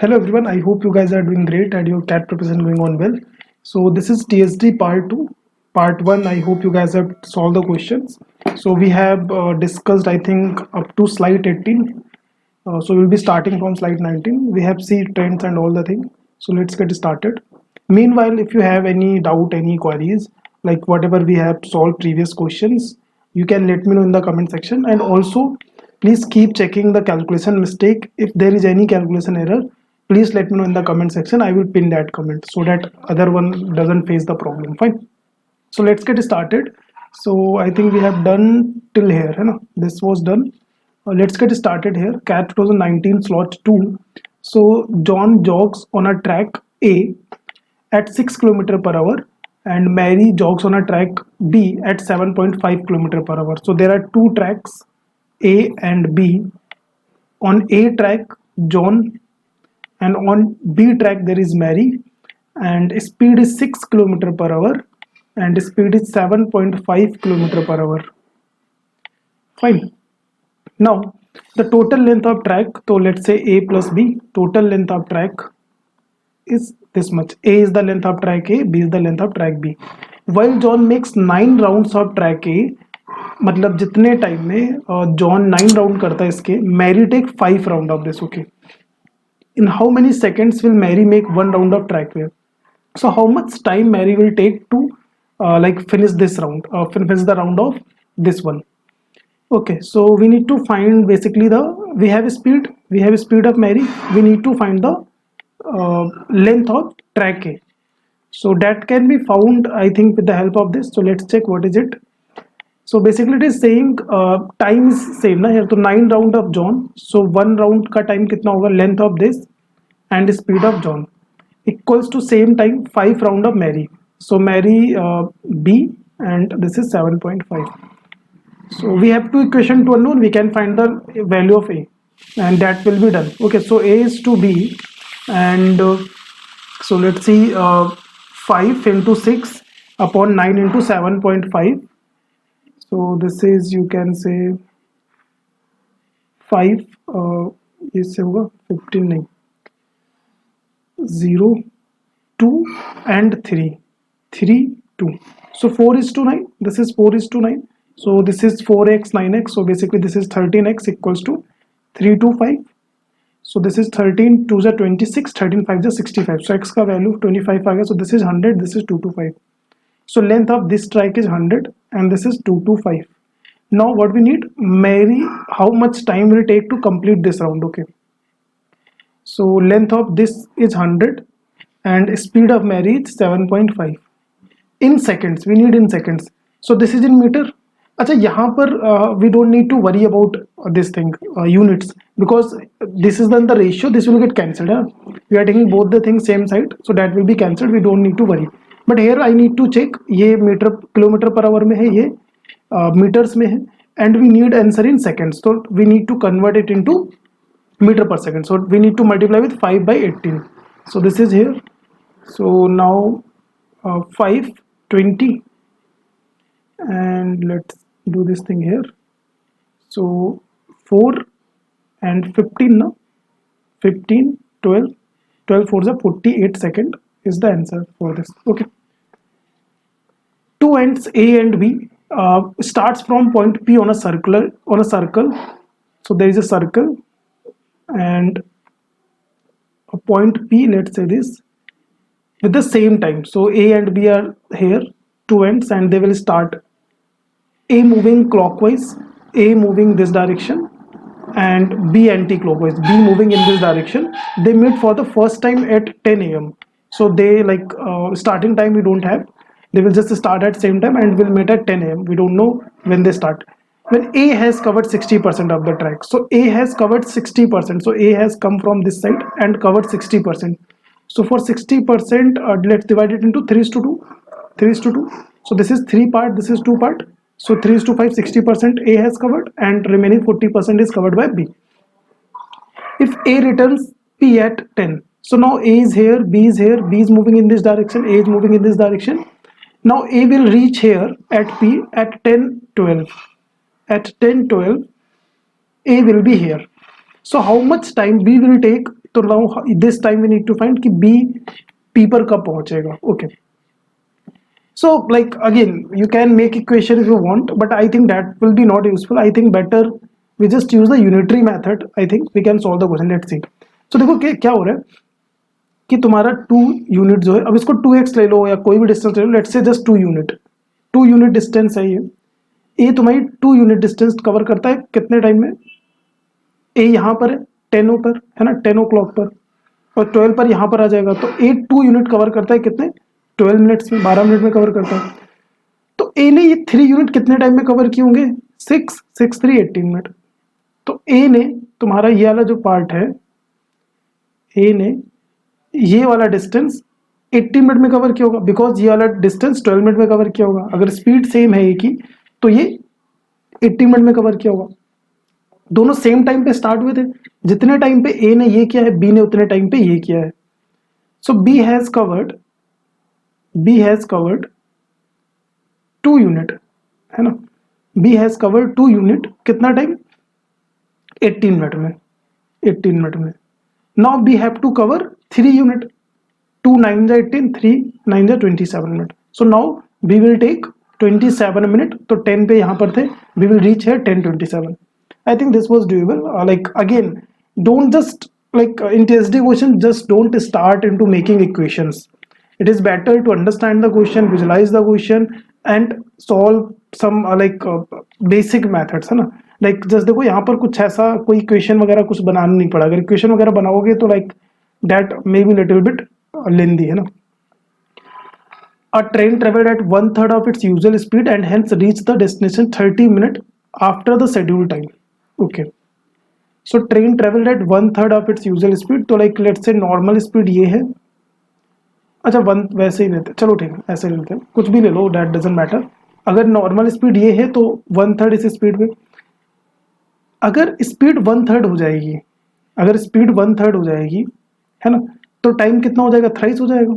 Hello everyone, I hope you guys are doing great and your CAT preparation going on well. So this is TSD part 2. Part 1, I hope you guys have solved the questions. So we have discussed I think up to slide 18. So we'll be starting from slide 19. We have seen trends and all the things. So let's get started. Meanwhile, if you have any doubt, any queries, like whatever we have solved previous questions, you can let me know in the comment section. And also, please keep checking the calculation mistake. If there is any calculation error, please let me know in the comment section. I will pin that comment so that other one doesn't face the problem. Fine. So let's get started. So I think we have done till here. है ना? This was done. Let's get started here. CAT 2019 slot 2. So John jogs on a track A at 6 km per hour and Mary jogs on a track B at 7.5 km per hour. So there are two tracks A and B. On A track, John, and on B track there is Mary, and speed is 6 km per hour and speed is 7.5 km per hour. Fine. Now the total length of track, so let's say A plus B, total length of track is this much. A is the length of track A, B is the length of track B. While John makes 9 rounds of track A, मतलब जितने time में John 9 round करता है इसके, Mary take 5 round of this. Okay, in how many seconds will Mary make one round of track wear? So how much time Mary will take to like finish this round, finish the round of this one? Okay, so we need to find basically we have speed of Mary. We need to find the length of track A. So that can be found, I think, with the help of this. So let's check what is it. So basically it is saying time is same ना here, तो 9 round of John. So one round का time कितना होगा, length of this and speed of John equals to same time 5 round of Mary. So Mary B and this is 7.5. So we have two equation to unknown. We can find the value of A and that will be done. Okay, so A is to B and so let's see 5 into 6 upon 9 into 7.5. So this is, you can say 5 इससे होगा 15 नहीं 0 2 and 3 2. So 4 is to 9. This is 4 is to 9. So this is 4x 9x. So basically this is 13x equals to 3 to 5. So this is 13 2 is 26, 13 5 is 65. So x का value 25 आ गया. So this is 100. This is 2 to 5. So length of this track is 100 and this is 2 to 5. Now what we need, Mary, how much time will it take to complete this round? Okay. So length of this is 100 and speed of Mary is 7.5 in seconds. We need in seconds. So this is in meter. अच्छा, यहाँ पर we don't need to worry about this thing, units, because this is then the ratio. This will get cancelled. We are taking both the things same side, so that will be cancelled. We don't need to worry. But here I need to check ये metre kilometre per our में है, ये meters में है, and we need answer in seconds. So we need to convert it into meter per second. So we need to multiply with 5 by 18. So this is here. So now 5 20 and let's do this thing here. So 4 and 15 now 15 12 12 4 is 48 second is the answer for this. Okay, two ends A and B starts from point P on a circle. So there is a circle and a point P, let's say this, with the same time. So A and B are here, two ends, and they will start A moving clockwise, A moving this direction, and B anti-clockwise, B moving in this direction. They meet for the first time at 10 a.m. So they like starting time we don't have. They will just start at same time and will meet at 10 a.m. We don't know when they start. When A has covered 60% of the track, so A has covered 60%. So A has come from this side and covered 60%. So for 60%, let's divide it into 3 is to 2. 3 is to 2. So this is 3 part, this is 2 part. So 3 is to 5, 60% A has covered and remaining 40% is covered by B. If A returns P at 10, so now A is here, B is here, B is moving in this direction, A is moving in this direction. Now A will reach here at P at 10 12. At 10 12, A will be here. So how much time B will take तो now this time we need to find कि B P पर कब पहुंचेगा. ओके, so like again you can make equation if you want, but I think that will be not useful. I think better we just use the unitary method. I think we can solve the question. Let's see. So देखो क्या हो रहा है कि तुम्हारा 2 unit जो है, अब इसको 2x ले लो या कोई भी डिस्टेंस ले लो, let's say just 2 unit distance है ये तुम्हारी 2 यूनिट डिस्टेंस कवर करता है कितने टाइम में. ए यहाँ पर है 10 पर, है ना, 10 o'clock पर, और 12 पर यहाँ पर आ जाएगा. तो ए 2 यूनिट कवर करता है कितने, 12 मिनट्स में, 12 मिनट में कवर करता है. तो ए ने ये 3 यूनिट कितने टाइम में कवर किए होंगे, 18 मिनट. तो ए ने तुम्हारा ये वाला जो पार्ट है, ए ने ये वाला डिस्टेंस 80 मिनट में कवर किया होगा, बिकॉज ये वाला डिस्टेंस 12 मिनट में कवर किया होगा. अगर स्पीड सेम है ए की तो ये 80 मिनट में कवर किया होगा. दोनों सेम टाइम पे स्टार्ट हुए थे. जितने टाइम पे ए ने ये किया है बी ने उतने टाइम पे ये किया है. So B has covered 2 unit, है ना. बी हैज कवर्ड 2 यूनिट कितना टाइम, 18 मिनट में. Now B have to cover 3 unit, 2 9 जा 18, 3 9 जा 27 minute. So now B will take 27 minute. तो 10 पे यहाँ पर थे, वी विल रीच है 10:27. I think this was doable. Like again, don't just like in TSD question, just don't start into making equations. It is better to understand the question, visualize the question, and solve some basic methods, है ना. Like just देखो यहाँ पर कुछ ऐसा कोई equation वगैरह कुछ बनाना नहीं पड़ा. अगर इक्वेशन वगैरह बनाओगे तो like that may be little bit lengthy, है ना. A train traveled at 1/3 of its usual speed and hence reached the destination 30 minutes after the scheduled time. Okay. So train traveled at 1/3 of its usual speed. तो like let's say normal speed ये है. अच्छा one वैसे ही लेते, चलो ठीक है ऐसे लेते हैं, कुछ भी ले लो, that doesn't matter. अगर नॉर्मल स्पीड ये है तो 1/3 इस स्पीड पे. अगर स्पीड 1/3 हो जाएगी, अगर स्पीड 1/3 हो जाएगी, है ना, तो टाइम कितना हो जाएगा, थ्राइस हो जाएगा.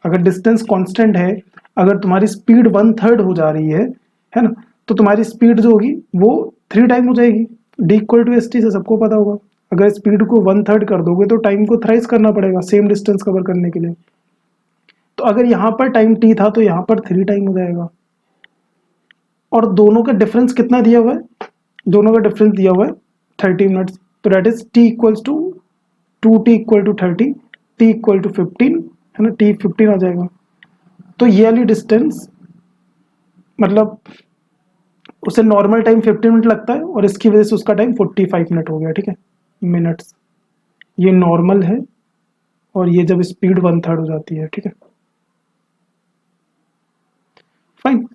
अगर डिस्टेंस कांस्टेंट है, अगर तुम्हारी स्पीड 1/3 हो जा रही है ना, तो तुम्हारी स्पीड जो होगी वो 3 टाइम हो जाएगी. D equal to s t से सबको पता होगा. अगर स्पीड को 1/3 कर दोगे तो टाइम को थ्राइस करना पड़ेगा सेम डिस्टेंस कवर करने के लिए. तो अगर यहाँ पर टाइम टी था तो यहाँ पर 3 टाइम हो जाएगा. और दोनों का डिफरेंस कितना दिया हुआ है, दोनों का डिफरेंस दिया हुआ है 30 मिनट्स. तो that is t equals to 2t equal to 30, t equal to 15, है ना, टी 15 आ जाएगा. तो ये वाली डिस्टेंस मतलब उसे नॉर्मल टाइम 15 मिनट लगता है और इसकी वजह से उसका टाइम 45 मिनट हो गया. ठीक है, मिनट्स. ये नॉर्मल है और ये जब स्पीड 1/3 हो जाती है. ठीक है, फाइन.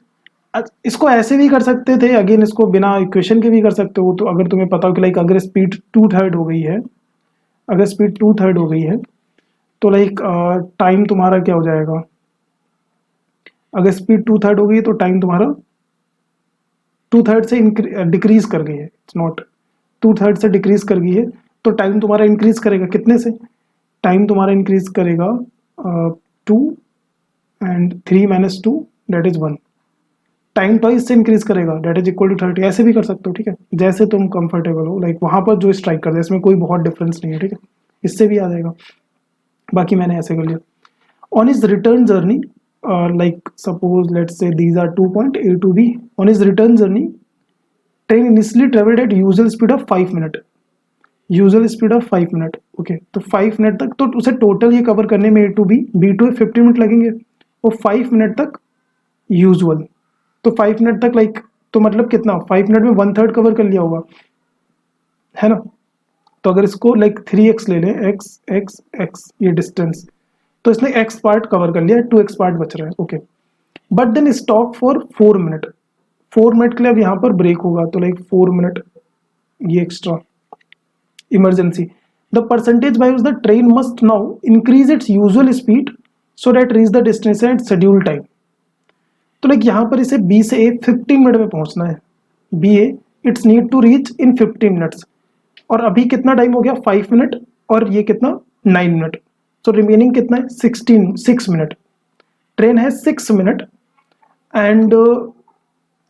इसको ऐसे भी कर सकते थे, अगेन इसको बिना इक्वेशन के भी कर सकते हो. तो अगर तुम्हें पता हो कि लाइक अगर स्पीड 2/3 हो गई है, अगर स्पीड 2/3 हो गई है तो लाइक टाइम तुम्हारा क्या हो जाएगा, अगर स्पीड 2/3 हो गई तो टाइम तुम्हारा 2/3 से डिक्रीज कर गई है. इट्स नॉट 2/3 से डिक्रीज कर गई है, तो टाइम तुम्हारा इंक्रीज करेगा कितने से, टाइम तुम्हारा इंक्रीज करेगा 2 and 3 - 2 that is 1. Time twice से इंक्रीज करेगा दैट इज इक्वल टू 30. ऐसे भी कर सकते हो. ठीक है, जैसे तुम कंफर्टेबल हो, लाइक वहां पर जो स्ट्राइक कर दे, इसमें कोई बहुत डिफरेंस नहीं है. ठीक है, इससे भी आ जाएगा. बाकी मैंने ऐसे कर लिया. On his return journey, like suppose let's say these are 2 point A to B. On his return journey, train initially traveled at usual speed of 5 minute, usual speed of 5 minute. Okay, तो 5 minute तक तो उसे total ये cover करने में A to B, B to A 50 minute लगेंगे, और 5 minute तक यूजुअल. तो 5 मिनट तक लाइक तो मतलब कितना, 5 मिनट में 1/3 कवर कर लिया होगा, है ना. तो अगर इसको लाइक 3x ले लें, x x x ये डिस्टेंस, तो इसने x पार्ट कवर कर लिया, 2x पार्ट बच रहा है. Okay, but then stop for 4 minute. 4 minute के लिए अब यहाँ पर ब्रेक होगा, तो लाइक 4 मिनट ये extra emergency. The percentage by which the train must now increase its usual speed so that reach the destination at schedule time. तो like यहाँ पर इसे बी से ए 15 मिनट में पहुंचना है. B a it's need to reach in 15 minutes, और अभी कितना टाइम हो गया, 5 मिनट, और ये कितना 9 मिनट. तो रिमेनिंग कितना है, 6 मिनट. ट्रेन है 6 मिनट एंड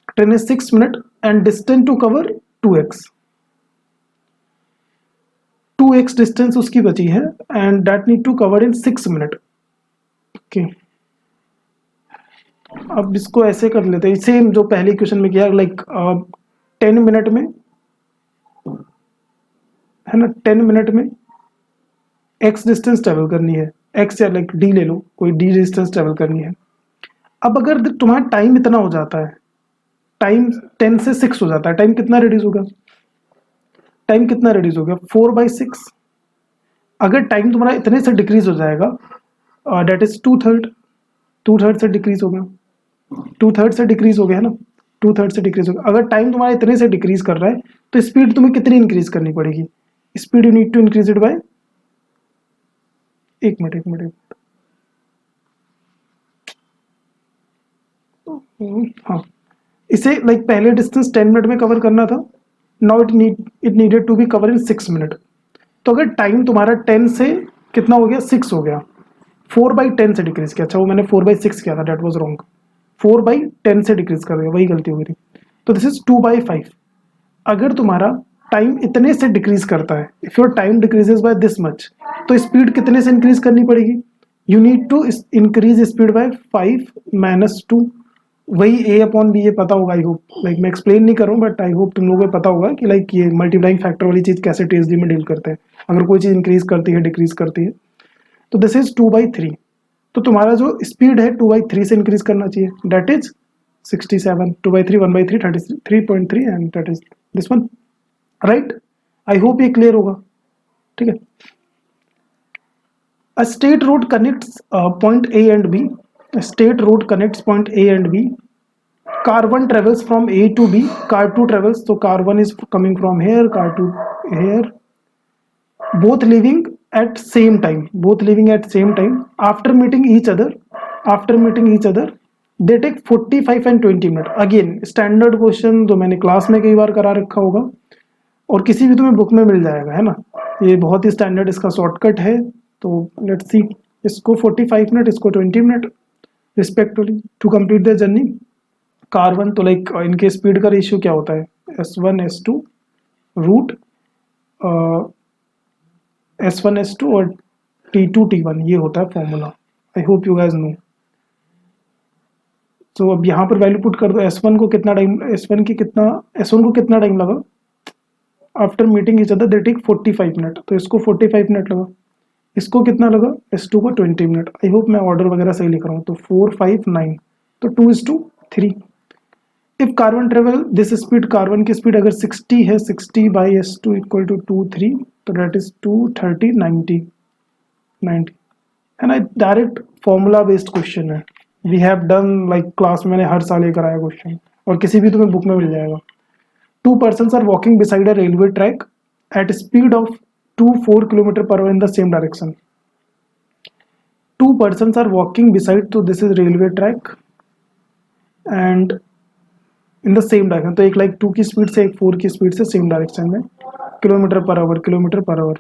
ट्रेन है 6 minute and distance to cover 2x 2x distance उसकी बची है and that need to cover in 6 minute. Okay, अब इसको ऐसे कर लेते हैं, सेम जो पहले क्वेश्चन में किया, लाइक 10 मिनट में, है ना, 10 मिनट में x डिस्टेंस ट्रेवल करनी है, x या लाइक d ले लो, कोई d डिस्टेंस ट्रेवल करनी है। अब अगर तुम्हारा टाइम इतना हो जाता है, टाइम 10 से 6 हो जाता है, टाइम कितना रिड्यूस होगा, टाइम कितना रिड्यूस होगा 4/6। अगर टाइम तुम्हारा इतने से डिक्रीज हो जाएगा, डेट इज 2/3 से डिक्रीज हो गया, 2/3 से डिक्रीज हो गया, है ना, 2/3 से डिक्रीज हो गया। अगर टाइम तुम्हारा इतने से डिक्रीज कर रहा है तो स्पीड तुम्हें कितनी इंक्रीज करनी पड़ेगी, speed you need to increase it by, एक मिनट, हाँ, इसे लाइक पहले डिस्टेंस 10 मिनट में कवर करना था, now it needed to be cover in 6 minute. तो अगर टाइम तुम्हारा 10 से कितना हो गया, 6 हो गया, 4/10 से डिक्रीज किया, अच्छा वो मैंने 4/6 किया था, डेट वॉज रॉन्ग, 4/10 से डिक्रीज कर दिया, वही गलती हो गई थी। तो दिस इज 2/5। अगर तुम्हारा टाइम इतने से डिक्रीज करता है, if your time decreases by this much, तो स्पीड कितने से इंक्रीज करनी पड़ेगी, you need to increase speed by 5 - 2। वही a अपॉन बी, ये पता होगा, आई होप, लाइक मैं एक्सप्लेन नहीं करूँ बट आई होप तुम लोगों को पता होगा कि लाइक ये मल्टीप्लाइंग फैक्टर वाली चीज़ कैसे टीएसडी में डील करते हैं, अगर कोई चीज़ इंक्रीज करती है, डिक्रीज करती है। तो दिस इज 2/3। तो तुम्हारा जो स्पीड है 2/3 से इंक्रीज करना चाहिए, that is 67, 2/3, 1/3, 33.3 and that is this one, right. I hope ये क्लियर होगा, ठीक है। A state road connects point A and B. A state road connects point A and B. Car 1 travels from A to B. Car 2 travels. So car 1 is coming from here. Car 2 here. Both leaving at same time. Both leaving at same time. After meeting each other. After meeting each other. They take 45 and 20 minutes. Again, standard question जो मैंने class में कई बार करा रखा होगा और किसी भी तुम्हें बुक में मिल जाएगा, है ना। ये बहुत ही स्टैंडर्ड इसका शॉर्टकट है। तो लेट्स सी, इसको 45 मिनट, इसको 20 minute respectively to complete the journey. Car 1, तो लाइक इनके स्पीड का रेशियो क्या होता है, S1 S2 root S1 S2 और T2 T1, ये होता है formula. I hope you guys know. तो अब यहाँ पर वैल्यू पुट कर दो, S1 को कितना टाइम लगा after meeting each other, they take 45 minute, तो इसको 45 मिनट लगा, इसको कितना लगा S2 को 20 मिनट। आई होप मैं ऑर्डर वगैरह सही लिख रहा हूँ। तो 4 5 9, तो 2:3। If car 1 travel this speed, car 1 की स्पीड अगर 60 है, 60/S2 इक्वल टू 2 3, तो डेट इज 230 90 है ना। डायरेक्ट फॉर्मूला बेस्ड क्वेश्चन है, we have done, like class में मैंने हर साल ये कराया क्वेश्चन और किसी भी तुम्हें बुक में मिल जाएगा। 2 persons are walking beside a railway track at speed of 4 km/h in the same direction. 2 persons are walking beside, so this is railway track and in the same direction, तो एक like 2 की speed से, एक 4 की speed से same direction में, km/h।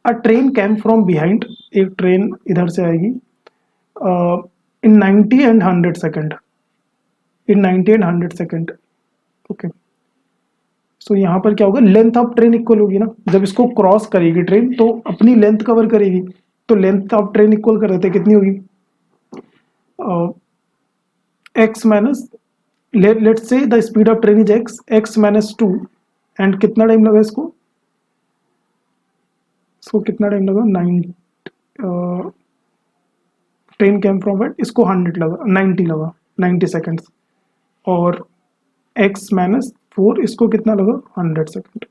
A train came from behind, एक train इधर से आएगी in 90 and 100 second, in 90 and 100 second. Okay, so यहाँ पर क्या होगा, लेंथ ऑफ ट्रेन इक्वल होगी ना, जब इसको क्रॉस करेगी ट्रेन तो अपनी लेंथ कवर करेगी, तो लेंथ ऑफ ट्रेन इक्वल कर देते, कितनी होगी x minus, let's say the speed of train is x -2 and कितना टाइम लगा इसको कितना टाइम लगा 9, ट्रेन कैम फ्रॉम वेट, इसको 100 लगा, 90 लगा, 90 सेकेंड्स, और x -4 इसको कितना लगा 100 सेकेंड,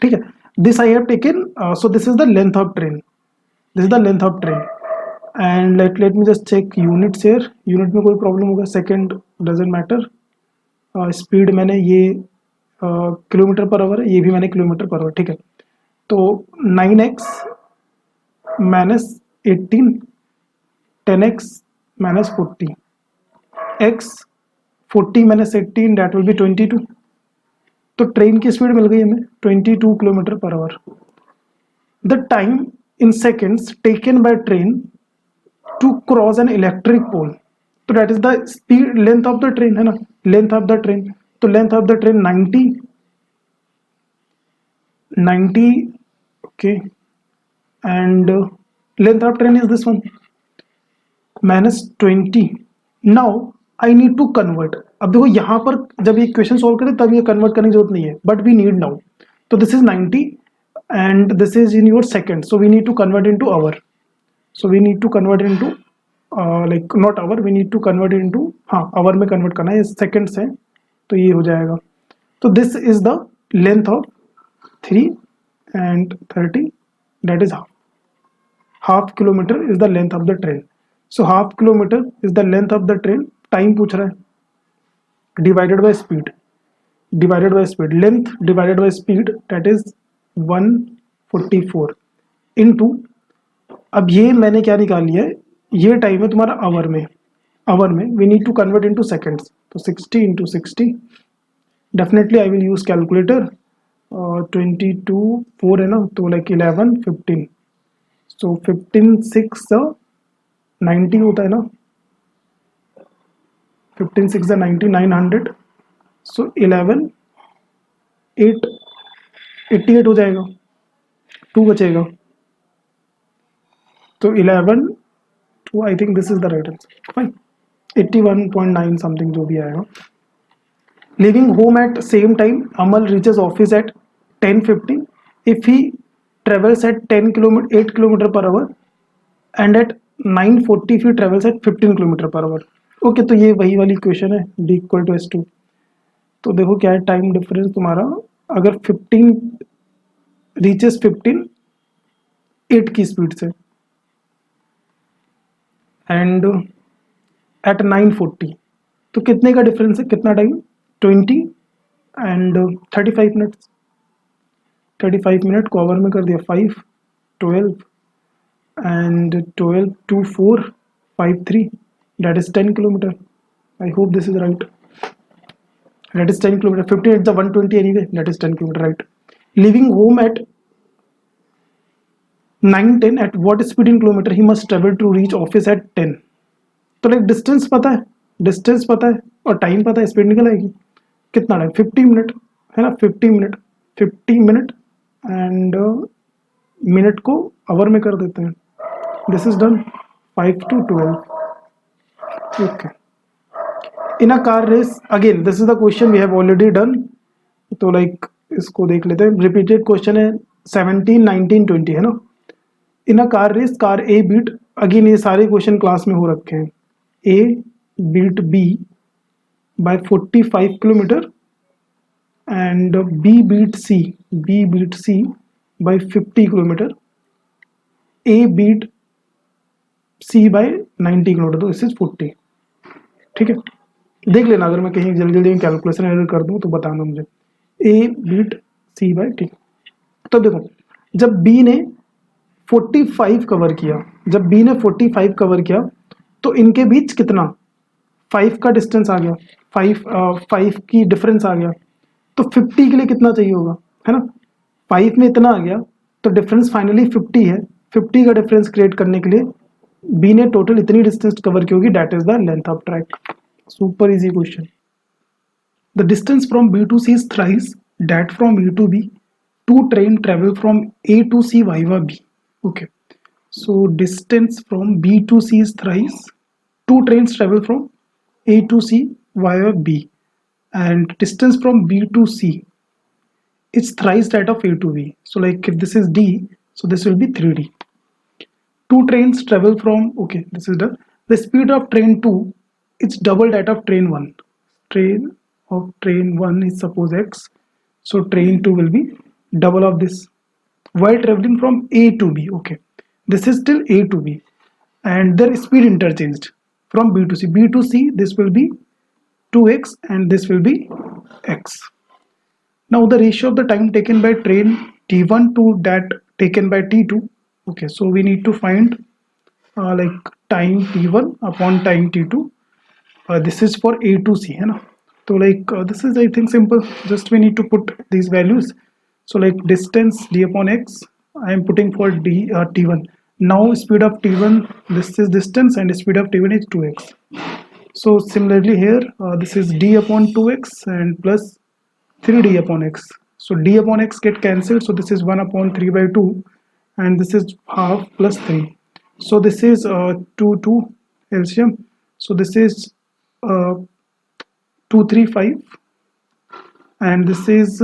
ठीक है। This I have taken, so this is the length of train, this is the length of train and let me just check units here, unit में कोई प्रॉब्लम होगा, सेकेंड डजेंट मैटर। स्पीड मैंने ये km/h है, ये भी मैंने km/h, ठीक है। तो 9x - 18, 10x - 40, x 40 - 18 that will be 22। तो ट्रेन की स्पीड मिल गई हमें 22 km/h। The time in seconds taken by train to cross an electric pole, तो that is the speed, length of the train, है ना, लेंथ ऑफ द ट्रेन। तो length of the train 90, okay, and length of train is this one, -20. Now I need to convert. अब देखो यहाँ पर जब ये क्वेश्चन सोल्व करें तब ये कन्वर्ट करने की जरूरत नहीं है, बट वी नीड नाउ. तो this is 90 and this is in your second, so we need to convert into hour. So we need to convert into like not hour, we need to convert into, हाँ hour में convert करना है, seconds है तो ये हो जाएगा. तो this is the length of 3 and 30, that is half kilometer is the length of the train. So half kilometer is the length of the train. Time पूछ रहा है, divided by speed, length divided by speed, that is 144 into, अब ये मैंने क्या निकाल लिया है, ये टाइम है तुम्हारा आवर में we need to convert into seconds. तो 60 into 60, definitely I will use calculator. 22 4 है ना, तो लाइक 11 15, सो 15 6 90 होता है ना, 15 6 90, 900. सो 11 8 88 हो जाएगा, 2 बचेगा. तो 11 2, I think this is the right answer. Fine, 81.9 something जो भी आएगा. Leaving home at same time, Amal reaches office at 10:50 if he travels at 8 kilometre per hour, and at 9:40 if he travels at 15 kilometre per hour. Okay, तो ये वही वाली question है, d equal to s2. तो देखो क्या है टाइम डिफरेंस तुम्हारा, अगर 15 रीचेस 15 8 की स्पीड से, एंड एट 9:40, तो कितने का डिफरेंस है, कितना टाइम, 20 एंड 35 मिनट्स. 35 मिनट को आवर में कर दिया 5 12 and 12 2 4 5 3, that is 10 kilometer. I hope this is right. That is 10 kilometer. 15 it's the 120 anyway, that is 10 kilometer, right? Leaving home at 9:10, at what speed in kilometer he must travel to reach office at 10. तो like distance पता है और time पता है, speed निकल आएगी. कितना time, 50 minute है ना, 50 मिनट एंड मिनट को आवर में कर देते हैं. This is done. 5 to 12. Okay, in a car race, again this is the question we have already done. तो लाइक इसको देख लेते हैं, रिपीटेड क्वेश्चन है. 17 19 20 है ना. In a car race, car A beat, again ये सारे क्वेश्चन क्लास में हो रखे हैं. A beat B by 45 kilometre and B beat C by 50 kilometre. A beat C by 90 kilometre, तो दिस इज 40. ठीक है, देख लेना अगर मैं कहीं जल्दी जल्दी कैलकुलेशन एरर कर दूं तो बताना मुझे. A beat C by, ठीक. तो देखो जब B ने 45 कवर किया, तो इनके बीच कितना, 5 का डिस्टेंस आ गया, 5 की डिफरेंस आ गया. तो 50 के लिए कितना चाहिए होगा, है ना. 5 में इतना आ गया, तो डिफरेंस फाइनली 50 है. 50 का डिफरेंस क्रिएट करने के लिए बी ने टोटल इतनी डिस्टेंस कवर की होगी, that is the length of track. Super easy question. The distance from B to C is thrice that from A to B. 2 train travel from A to C via B. Okay, so distance from B to C is thrice. 2 trains travel from A to C via B, and distance from B to C is thrice that of A to B. So like if this is D, so this will be 3D. 2 trains travel from, okay, this is the speed of train 2, it's double that of train 1. Train 1 is suppose X, so train 2 will be double of this while traveling from A to B. Okay, this is still A to B and their speed interchanged from B to C. B to C, this will be 2x and this will be x. Now the ratio of the time taken by train T1 to that taken by T2. Okay, so we need to find like time T1 upon time T2. This is for A to C, है ना. So like this is I think simple. Just we need to put these values. So like distance d upon x, I am putting for T1. Now speed of T1, this is distance and speed of T1 is 2x. So similarly here, this is d upon 2x and plus 3d upon x. So d upon x get cancelled, so this is 1 upon 3 by 2 and this is half plus 3. So this is 2 2 LCM. So this is 2 3 5, and this is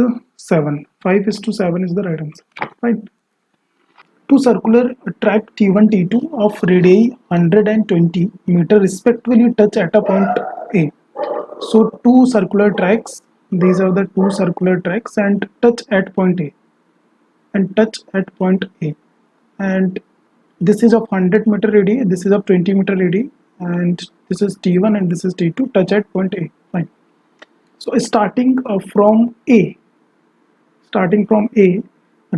7. 5 is to 7 is the right answer. Right. Two circular track T1 T2 of radii 120 meter respectively touch at a point A. So two circular tracks, these are the two circular tracks, and touch at point A, and touch at point A. And this is of 100-meter radii, this is of 20-meter radii, and this is T1 and this is T2, touch at point A. Fine. So starting from A,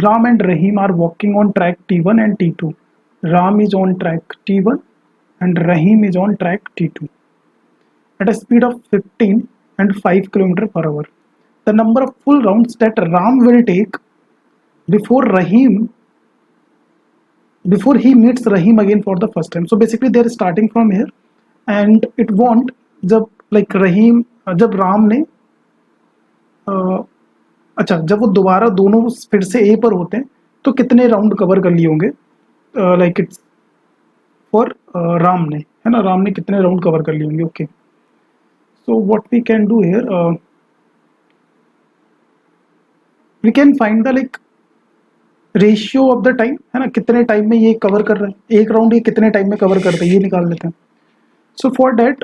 Ram and Rahim are walking on track T1 and T2. Ram is on track T1 and Rahim is on track T2 at a speed of 15 and 5 km per hour. The number of full rounds that Ram will take before he meets Rahim again for the first time. So basically they are starting from here, and it won't जब like Rahim जब राम ने अच्छा जब वो दोबारा दोनों फिर से ए पर होते हैं तो कितने राउंड कवर कर लिए होंगे लाइक इट्स फॉर राम ने, है ना, राम ने कितने राउंड कवर कर लिए होंगे. Okay, so what we can do here, we can find the like ratio of the time, है ना, कितने टाइम में ये कवर कर रहे हैं, एक राउंड ये कितने टाइम में कवर करते हैं ये निकाल लेते हैं. So for that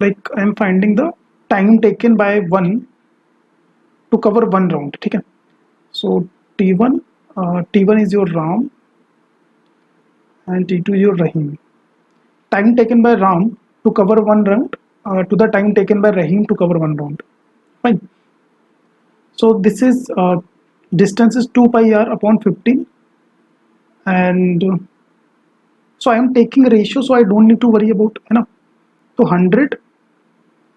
like I am finding the time taken by one two cover one round. ठीक है, सो T1 is your Ram and T2 is your Rahim. Time taken by Ram to cover one round to the time taken by Rahim to cover one round. Fine. So this is distance is 2 pi r upon 15, and so I am taking ratio, so I don't need to worry about, you know. So 100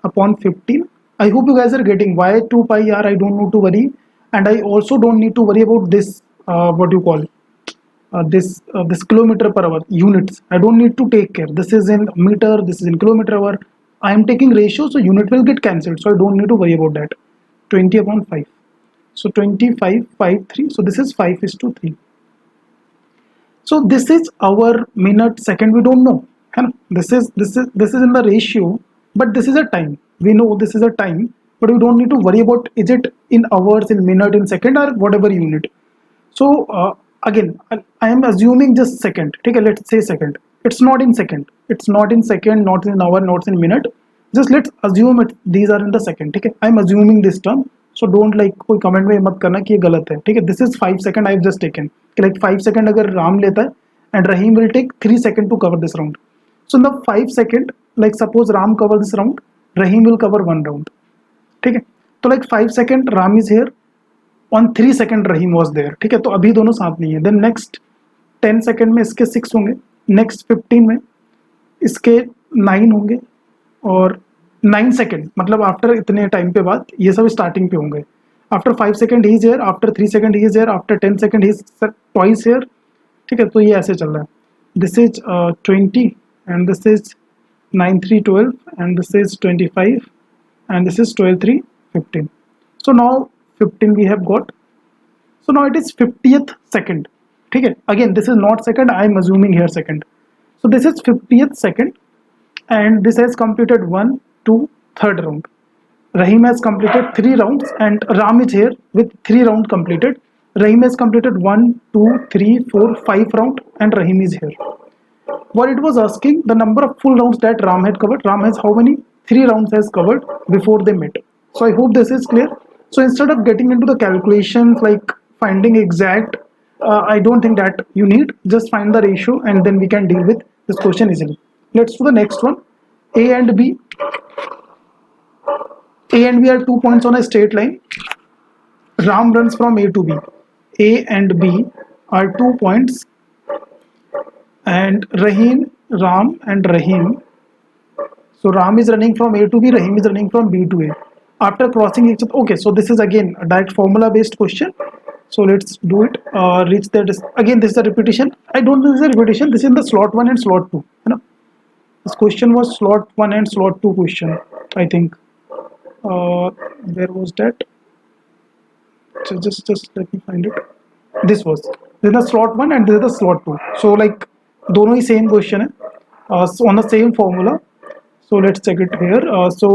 upon 15. I hope you guys are getting why 2 pi r I don't need to worry, and I also don't need to worry about this what you call this kilometer per hour units. I don't need to take care. This is in meter, this is in kilometer hour. I am taking ratio, so unit will get cancelled, so I don't need to worry about that. 20 upon 5. So 25 5 3. So this is 5 is to 3. So this is our minute second. We don't know. This is in the ratio, but this is a time. We know this is a time, but we don't need to worry about is it in hours, in minute, in second, or whatever unit. So again, I am assuming just second. Okay, let's say second. It's not in second. It's not in second, not in hour, not in minute. Just let's assume it. These are in the second. Okay, I'm assuming this term. So don't like कोई comment में मत करना कि ये गलत है. ठीक है, this is 5 second I have just taken. Like 5 second अगर राम लेता है and Rahim will take 3 second to cover this round. So in the 5 second, like suppose Ram cover this round, Rahim will cover one round. ठीक है, तो like 5 second Ram is here, on 3 second Rahim was there. ठीक है, तो अभी दोनों साथ नहीं है. Then next 10 second में इसके 6 होंगे, next 15 में इसके 9 होंगे, और 9 सेकेंड मतलब आफ्टर इतने टाइम पे बाद ये सब स्टार्टिंग पे होंगे. After 5 second he is here, after 3 second he is here, after 10 second he is twice here. ठीक है, तो ये ऐसे चल रहा है. This is 20 and this is 9 3 12 and this is 25 and this is 12 3 15. So now 15 we have got. So now it is 50th second. ठीक है, again this is not second, I am assuming here second. So this is 50th second and this has completed 1 2 3rd round. Rahim has completed 3 rounds and Ram is here with 3 rounds completed. Rahim has completed 1 2 3 4 5 round and Rahim is here. What it was asking, the number of full rounds that Ram had covered. Ram has how many? 3 rounds has covered before they met. So I hope this is clear. So instead of getting into the calculations like finding exact, I don't think that you need. Just find the ratio and then we can deal with this question easily. Let's do the next one. A and B are 2 points on a straight line. Ram runs from A to B. A and B are 2 points, and Ram and Rahim. So Ram is running from A to B, Rahim is running from B to A. After crossing each other, okay, so this is again a direct formula based question. So let's do it. Reach there. Again, this is a repetition. I don't think this is a repetition. This is in the slot 1 and slot 2. You know? This question was slot 1 and slot 2 question, I think. Where was that? So just let me find it. This was this the slot 1 and this the slot 2. So like दोनों ही same question है on the same formula. So let's check it here. So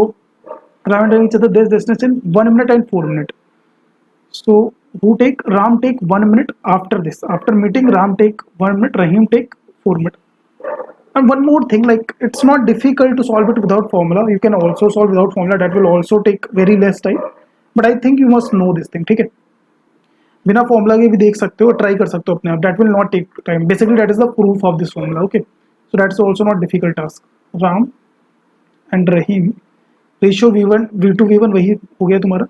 Ram and Ravi each other this distance in 1 minute and 4 minutes. So Ram take 1 minute after this. After meeting, Ram take 1 minute, Rahim take 4 minutes. And one more thing, like it's not difficult to solve it without formula. You can also solve without formula. That will also take very less time. But I think you must know this thing. ठीक है? बिना formula के भी देख सकते हो, try कर सकते हो अपने आप. That will not take time. Basically that is the proof of this formula. Okay, so that's also not difficult task. Ram and Rahim, ratio V1 V2 V1 वही हो गया तुम्हारा.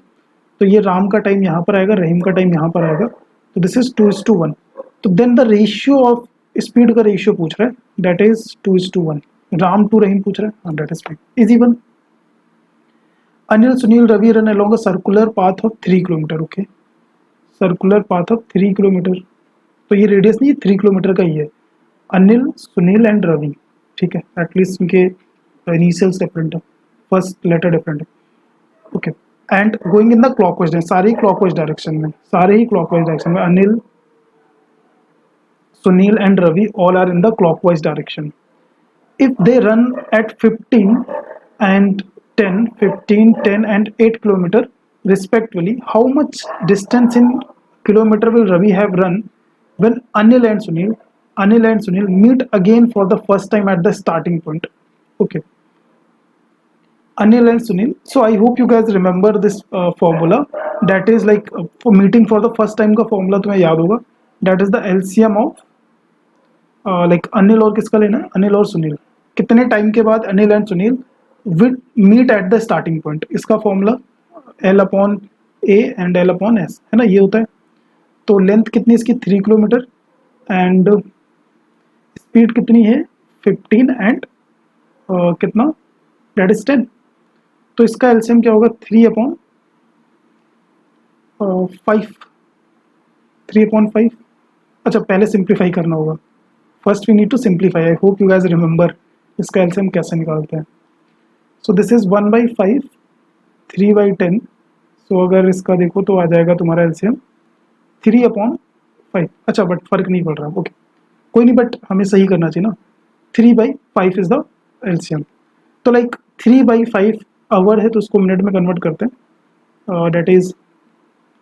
तो ये राम का टाइम यहाँ पर आएगा, रहीम का टाइम यहाँ पर आएगा. तो दिस इज 2:1. तो then the ratio of speed का रेशियो पूछ रहा है, that is 2:1. Ram to Rahim पूछ रहा है, that is fine, easy one. Anil Sunil Ravi run along a circular path of 3 kilometre. Okay, circular path of 3 kilometre. तो ये रेडियस नहीं, 3 किलोमीटर का ही है. अनिल सुनील एंड रवि, ठीक है, एटलीस्ट इनके इनिशियल्स डिफरेंट है, फर्स्ट लेटर डिफरेंट है. Okay, and going in the clockwise direction, सारे ही क्लॉकवाइज डायरेक्शन में, सारे ही क्लॉकवाइज डायरेक्शन में. Anil Sunil and Ravi all are in the clockwise direction. If they run at 15 and 10, 15, 10 and 8 kilometer respectively, how much distance in kilometer will Ravi have run when Anil and Sunil meet again for the first time at the starting point? Okay, Anil and Sunil. So I hope you guys remember this formula. That is like for meeting for the first time का formula तुम्हें याद होगा. That is the LCM of like Anil और किसका लेना है, अनिल और सुनील. कितने टाइम के बाद Anil and Sunil will meet at the starting point. इसका फॉर्मूला L/A एंड L/S है ना, ये होता है. तो लेंथ कितनी इसकी 3 किलोमीटर एंड स्पीड कितनी है 15 एंड कितना, दैट इज 10. तो इसका एलसीएम क्या होगा, 3/5. 3/5. अच्छा, पहले सिंप्लीफाई करना होगा. First we need to simplify. I hope you guys remember इसका एलसीएम कैसे निकालते हैं. सो दिस इज 1/5, 3/10. सो अगर इसका देखो तो आ जाएगा तुम्हारा एलसीएम 3/5. अच्छा, बट फर्क नहीं पड़ रहा. ओके, कोई नहीं, बट हमें सही करना चाहिए ना. 3/5 इज द एलसीएम. तो लाइक 3/5 आवर है, तो उसको मिनट में कन्वर्ट करते हैं. That is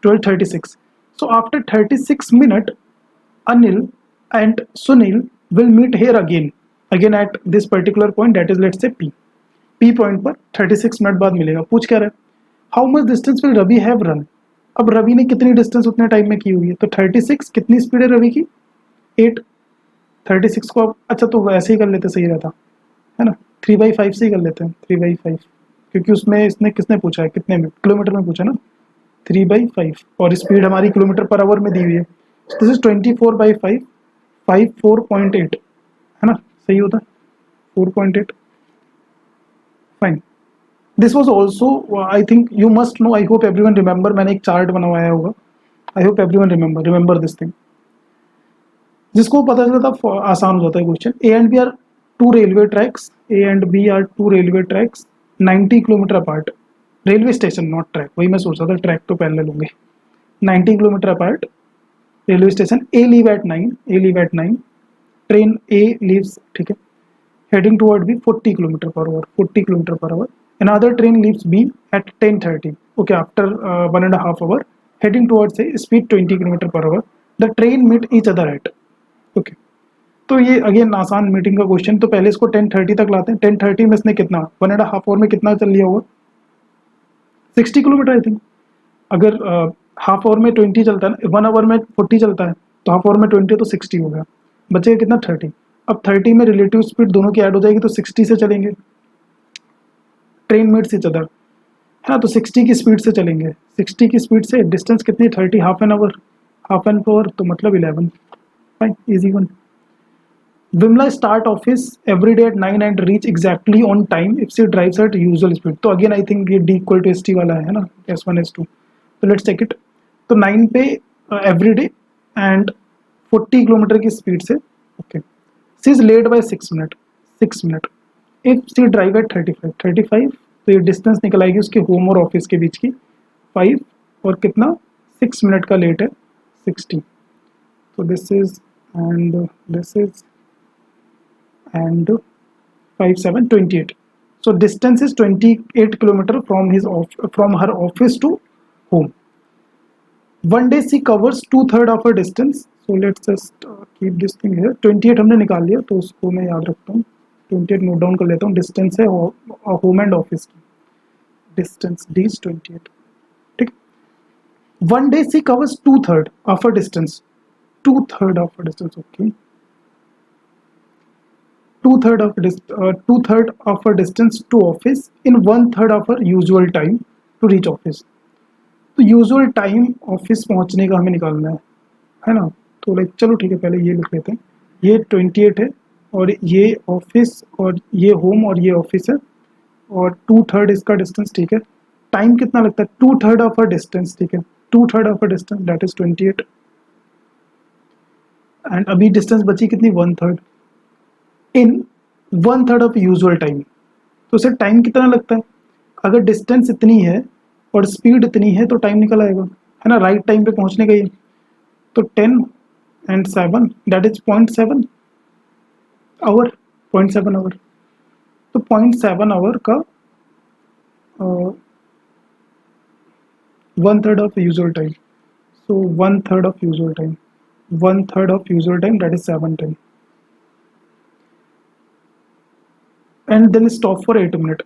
12:36. So after 36 minute Anil and Sunil will meet here again at this particular point, that is let's say P point पर 36 मिनट बाद मिलेगा. पूछ क्या रहा है, how much distance will Ravi have run. अब रवि ने कितनी डिस्टेंस उतने टाइम में की हुई है, तो 36 कितनी स्पीड है रवि की, 8. 36 को अब अच्छा तो वैसे ही कर लेते, सही रहता है ना, 3/5 से ही कर लेते हैं. 3/5 क्योंकि उसमें इसने किसने पूछा है, कितने में, किलोमीटर में पूछा ना. 3/5 और स्पीड हमारी किलोमीटर पर आवर में दी हुई है. दिस इज 24/5, 4.8 है ना, सही होता है 4.8. Fine. This was also, I think you must know, I hope everyone remember, मैंने एक चार्ट बनवाया होगा. I hope everyone remember this thing. जिसको पता चलता है आसान हो जाता है question. A and B are two railway tracks. A and B are two railway tracks 90 kilometre apart. Railway station not track, वही मैं सोच रहा था, ट्रैक तो पहले लूंगे. 90 kilometre apart railway station. A leave at 9. Train A leaves, ठीक है, heading toward B 40 kilometre per our. 40 kilometre per our. Another train leaves B at 10:30. Okay, after 1.5 hour heading towards A, speed 20 kilometre per our. The train meet each other at. Okay, तो ये again आसान meeting का question. तो पहले इसको 10:30 तक लाते हैं. 10:30 में इसने कितना 1.5 आवर में कितना चल लिया होगा, 60 किलोमीटर आई थिंक. अगर हाफ आवर में 20 चलता है, 1 आवर में 40 चलता है, तो हाफ आवर में 20 तो 60 हो गया. बचेगा कितना, 30. अब 30 में रिलेटिव स्पीड दोनों की ऐड हो जाएगी, तो 60 से चलेंगे. ट्रेन मीट्स ईच अदर है ना, तो 60 की स्पीड से चलेंगे. 60 की स्पीड से डिस्टेंस कितनी, 30, हाफ एन आवर, तो मतलब 11. Fine, easy one. Vimla start office every day at 9 and reach exactly on time if she drives at usual speed. तो अगेन आई थिंक ये D = ST वाला है ना, S1 S2. तो लेट्स चेक इट. तो 9 पे एवरी डे एंड 40 किलोमीटर की speed से. Okay, she is late by 6 minute. If she drive at 35, तो ये डिस्टेंस निकल आएगी उसके होम और ऑफिस के बीच की 5, और कितना 6 मिनट का लेट है 60. So this is and this is and 5 7 28. So distance is 28 kilometer from from her office to home. One day she covers 2/3 of her distance. So let's just keep this thing here. 28 हमने निकाल लिया तो उसको मैं याद रखता हूँ. 28 note down कर लेता हूँ. डिस्टेंस है होम एंड ऑफिस की. Distance D is 28. ठीक. One day she covers 2/3 of her distance. 2/3 of her distance. Okay. 2/3 of her distance to office in 1/3 of her usual time to reach office. तो usual time office पहुंचने का हमें निकालना है ना. तो लाइक चलो ठीक है, पहले ये लिख लेते हैं. ये 28 है और ये ऑफिस और ये होम और ये ऑफिस है और 2/3 इसका डिस्टेंस. ठीक है. टाइम कितना लगता है? 2/3 ऑफ अ डिस्टेंस. ठीक है. 2/3 of a distance that is 28 and अभी डिस्टेंस बची कितनी? 1/3 इन 1/3 ऑफ यूजुअल टाइम. तो उसे टाइम कितना लगता है? अगर डिस्टेंस इतनी है और स्पीड इतनी है तो टाइम निकल आएगा, है ना. राइट टाइम पे पहुंचने का. ये तो 10 and 7 that is 0.7 hour. 0.7 hour. तो 0.7 आवर का 1/3 of usual time. So 1/3 of usual time. 1/3 of usual time that is 7 time and then stop for 8 minute.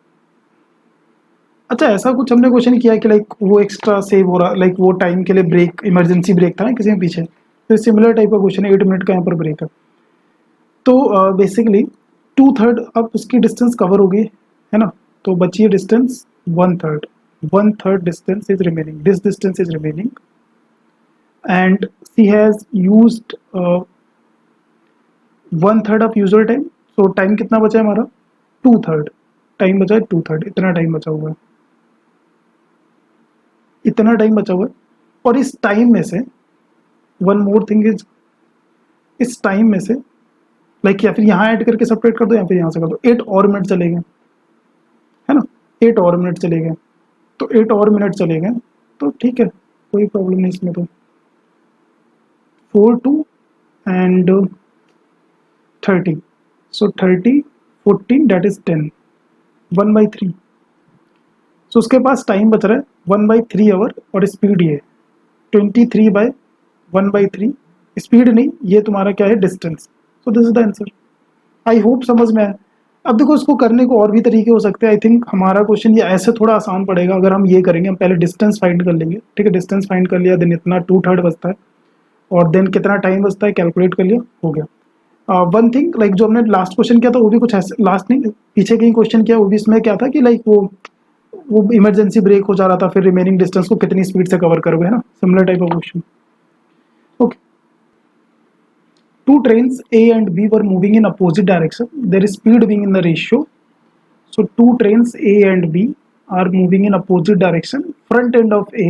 अच्छा, ऐसा कुछ हमने क्वेश्चन किया कि लाइक वो एक्स्ट्रा सेव हो रहा, लाइक वो टाइम के लिए ब्रेक, इमरजेंसी ब्रेक था ना किसी में पीछे. तो सिमिलर टाइप का क्वेश्चन है. 8 मिनट का यहाँ पर ब्रेक है. तो बेसिकली 2/3 अब उसकी डिस्टेंस कवर हो गई, है ना. तो बची है distance 1/3. 1/3 distance is remaining. This distance is remaining and she has used 1/3 of usual time. So time कितना बचा है हमारा? 2/3 टाइम बचा है. 2/3 इतना टाइम बचा हुआ है. इतना टाइम बचा हुआ है. और इस टाइम में से वन मोर थिंग इज, इस टाइम में से लाइक या फिर यहाँ ऐड करके सेपरेट कर दो या फिर यहाँ से कर दो. 8 और मिनट चले गए, है ना. 8 और मिनट चले गए. तो 8 और मिनट चले गए तो ठीक है, कोई प्रॉब्लम नहीं इसमें. तो 4 2 एंड 30. So 30 14 that is 10. 1/3. सो उसके पास टाइम बच रहा है 1/3 आवर और स्पीड ये 23/1/3. स्पीड नहीं, ये तुम्हारा क्या है? Distance. So this is the answer. I hope समझ में आया. अब देखो इसको करने को और भी तरीके हो सकते हैं. आई थिंक हमारा क्वेश्चन ये ऐसे थोड़ा आसान पड़ेगा अगर हम ये करेंगे. हम पहले डिस्टेंस फाइंड कर लेंगे. ठीक है. डिस्टेंस फाइंड कर लिया, देन इतना 2/3 बचता है और देन कितना टाइम बचता है कैलकुलेट कर लिया, हो गया. वन थिंग लाइक जो हमने लास्ट क्वेश्चन किया था वो भी कुछ ऐसे, लास्ट नहीं पीछे कहीं क्वेश्चन किया वो भी इसमें क्या था कि लाइक वो इमरजेंसी ब्रेक हो जा रहा था, फिर रिमेनिंग डिस्टेंस को कितनी स्पीड से कवर करोगे, है ना. Similar type of question. Okay. Two trains A and B were moving in opposite direction, their speed being in the ratio. So two trains A and B are moving in opposite direction. Front end of A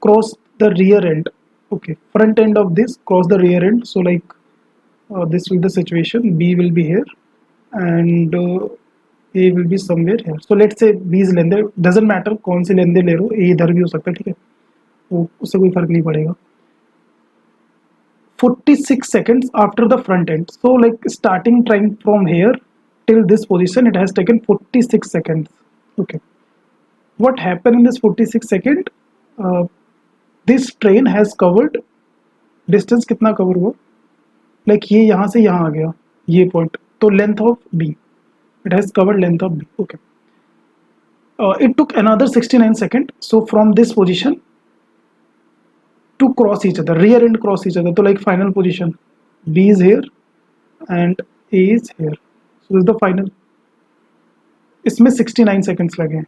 cross the rear end. Okay, front end of this cross the rear end. So like this will be the situation. B will be here and A will be somewhere here. So let's say B is लेंदे, doesn't matter कौन सी लेंदे ले लो, A इधर भी हो सकता है. ठीक है, वो उससे कोई फर्क नहीं पड़ेगा. 46 seconds after the front end. So like starting trying from here till this position, it has taken 46 seconds. Okay. What happened in this 46 second? This train has covered distance कितना cover हुआ? Like ये यहाँ से यहाँ आ गया, ये point. तो length of B. It has covered length of B. Okay. It took another 69 seconds. So from this position to cross each other, rear end cross each other. So like final position, B is here and A is here. So this is the final. इसमें 69 seconds लगे हैं.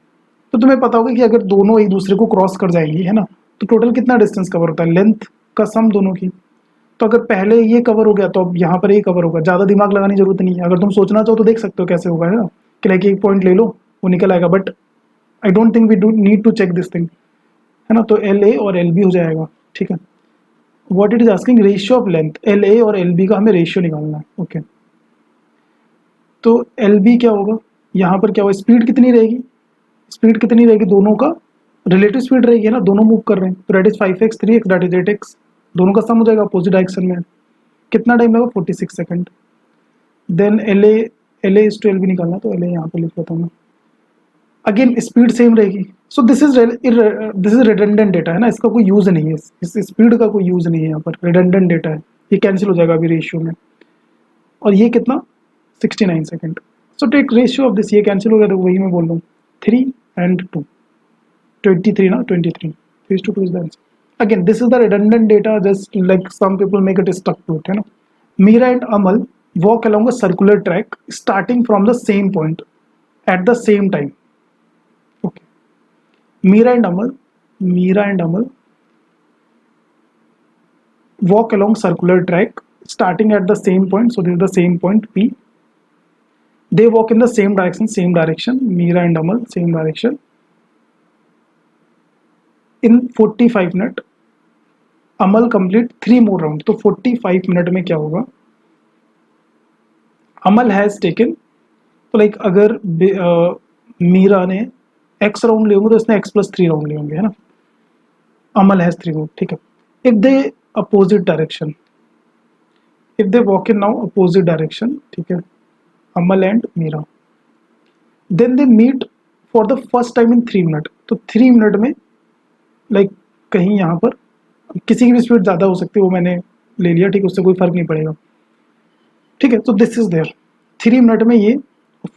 तो तुम्हें पता होगा कि अगर दोनों एक दूसरे को क्रॉस कर जाएंगी, है ना, तो टोटल कितना डिस्टेंस कवर होता है? लेंथ का सम दोनों की. तो अगर पहले ये कवर हो गया तो अब यहाँ पर ये कवर होगा. ज़्यादा दिमाग लगाने की जरूरत नहीं है. अगर तुम सोचना चाहो तो देख सकते हो कैसे होगा, है ना, कि लाइक एक पॉइंट ले लो वो निकल आएगा. But I don't think we do need to check this thing, है ना. तो LA और LB हो जाएगा. ठीक है. What it is asking, ratio of length LA और LB का हमें रेशियो निकालना है. ओके. तो LB क्या होगा? यहाँ पर क्या होगा? स्पीड कितनी रहेगी? स्पीड कितनी रहेगी? दोनों का रिलेटिव स्पीड रहेगी, है ना, दोनों मूव कर रहे हैं. तो that is 5x 3x that is 8x. दोनों का सम हो जाएगा अपोजिट डायरेक्शन में। कितना टाइम लगा? 46 second. Then L A is to L भी निकालना, तो एल ए यहाँ पे लिख देता हूँ मैं। अगेन स्पीड सेम रहेगी। सो दिस इज रिडंडेंट डेटा है ना, इसका कोई यूज नहीं है, इस स्पीड का कोई यूज नहीं है यहाँ पर, रिडंडेंट डेटा है, ये कैंसिल हो जाएगा अभी रेशियो में। और ये कितना? 69 second. So take ratio of this, ये कैंसिल हो गया, तो वही मैं बोल रहा हूँ 3 and 2, 23 ना, 23, 3:2 is the answer. Again, this is the redundant data, just like some people make it stuck to it, है ना। Meera and Amal walk along a circular track starting from the same point at the same time. Okay. Meera and Amal walk along circular track starting at the same point. So this is the same point P. They walk in the same direction. Meera and Amal, same direction. In 45 minutes, Amal complete 3 more round. तो 45 minute में क्या होगा? अमल has taken, तो like अगर मीरा ने x round लिए होंगे तो इसने x+3 राउंड लिए होंगे, है ना। अमल हैज 3 राउंड, ठीक है। If they opposite direction, if they walk in now opposite direction, ठीक है, Amal and Meera, then they meet for the first time in 3 minute. तो 3 मिनट में लाइक कहीं यहाँ पर किसी की भी स्पीड ज़्यादा हो सकती है, वो मैंने ले लिया, ठीक है, उससे कोई फर्क नहीं पड़ेगा, ठीक है। तो दिस इज देयर 3 मिनट में ये,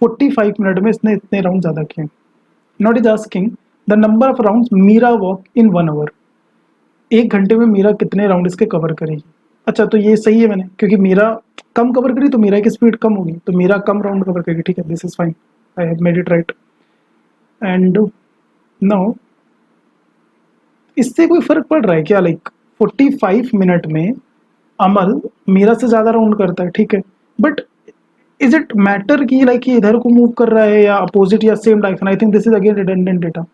45 मिनट में इसने इतने राउंड ज़्यादा किए। Not is asking the number of round Meera walk in 1 hour, 1 घंटे में मीरा कितने राउंड इसके कवर करेगी। अच्छा, तो ये सही है मैंने, क्योंकि मीरा कम कवर करी तो मीरा की स्पीड कम होगी, तो मीरा कम राउंड कवर करेगी, ठीक है, this is fine, I have made it right. And now इससे कोई फर्क पड़ रहा है क्या? लाइक 45 मिनट में अमल मीरा से ज़्यादा राउंड करता है, ठीक है, बट इज इट मैटर कि लाइक ये इधर को मूव कर रहा है या अपोजिट या same direction? I think this is again redundant data.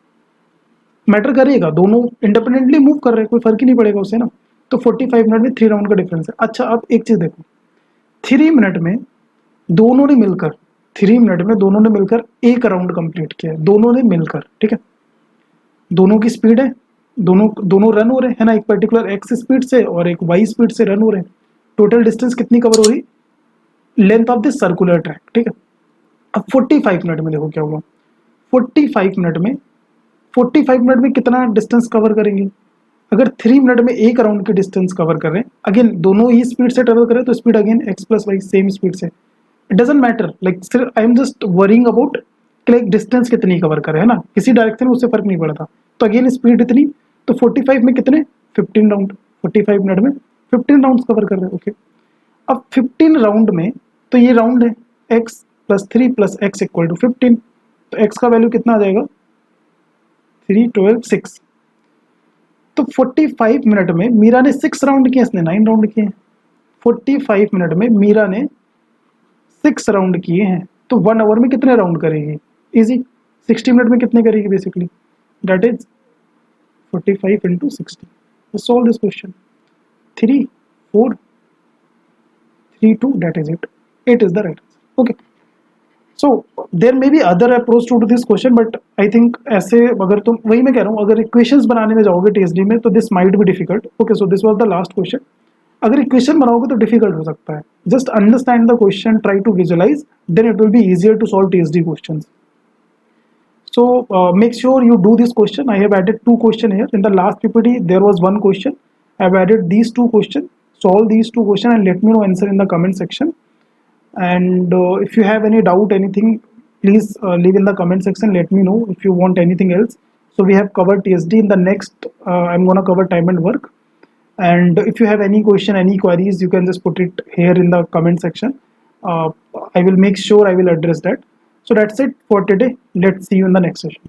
Matter करेगा, दोनों इंडिपेंडेंटली मूव कर रहे हैं, कोई फर्क ही नहीं पड़ेगा उसे ना। तो 45 मिनट में 3 राउंड का डिफरेंस है। अच्छा, अब एक चीज़ देखो, 3 मिनट में दोनों ने मिलकर 3 मिनट में दोनों ने मिलकर एक राउंड कंप्लीट किया है, दोनों ने मिलकर, ठीक है। दोनों की स्पीड है, दोनों रन हो रहे हैं ना, एक पर्टिकुलर एक्स स्पीड से और एक वाई स्पीड से रन हो रहे हैं। टोटल डिस्टेंस कितनी कवर हो रही? Length of this circular track, ठीक है। अब 45 मिनट में देखो क्या होगा। 45 मिनट में 45 मिनट में कितना डिस्टेंस कवर करेंगे? अगर 3 मिनट में एक राउंड की डिस्टेंस कवर कर रहे हैं, अगेन दोनों ही स्पीड से ट्रेवल करें तो speed again x+y same speed से, इट डजंट मैटर, लाइक सिर्फ I am just worrying about कि लाइक डिस्टेंस कितनी कवर करे, है ना, किसी डायरेक्शन में उससे फर्क नहीं पड़ता। तो अगेन स्पीड इतनी, तो 45 में कितने? 15 राउंड, 45 मिनट में 15 राउंड कवर कर रहे हैं, ओके। अब 15 राउंड में तो ये राउंड है x+3 + x = 15, तो x का वैल्यू कितना आ जाएगा? 3, 12, 6। तो 45 मिनट में मीरा ने 6 राउंड किए, इसने 9 राउंड किए हैं। 45 मिनट में मीरा ने 6 राउंड किए हैं, तो 1 आवर में कितने राउंड करेगी? इजी, 60 मिनट में कितने करेगी basically? That is 45 × 60। Solve this question. 3, 4, 3, 2, that is it. 8 is the right answer. Okay. So there may be other approach to this question, but I think ऐसे अगर तुम, वही मैं कह रहा हूँ, अगर इक्वेशंस बनाने में जाओगे TSD में तो this might be difficult. Okay, so this was the last question. अगर इक्वेशन बनाओगे तो डिफिकल्ट हो सकता है। Just understand the question, try to visualize, then it will be easier to solve TSD questions. So make sure you do this question. I have added 2 questions here. In the last PPT there was 1 question. I have added these 2 questions. Solve these 2 questions and let me know answer in the comment section. And if you have any doubt, anything, please leave in the comment section. Let me know if you want anything else. So we have covered TSD. In the next I'm gonna cover time and work. And if you have any question, any queries, you can just put it here in the comment section. I will make sure I will address that. So that's it for today. Let's see you in the next session.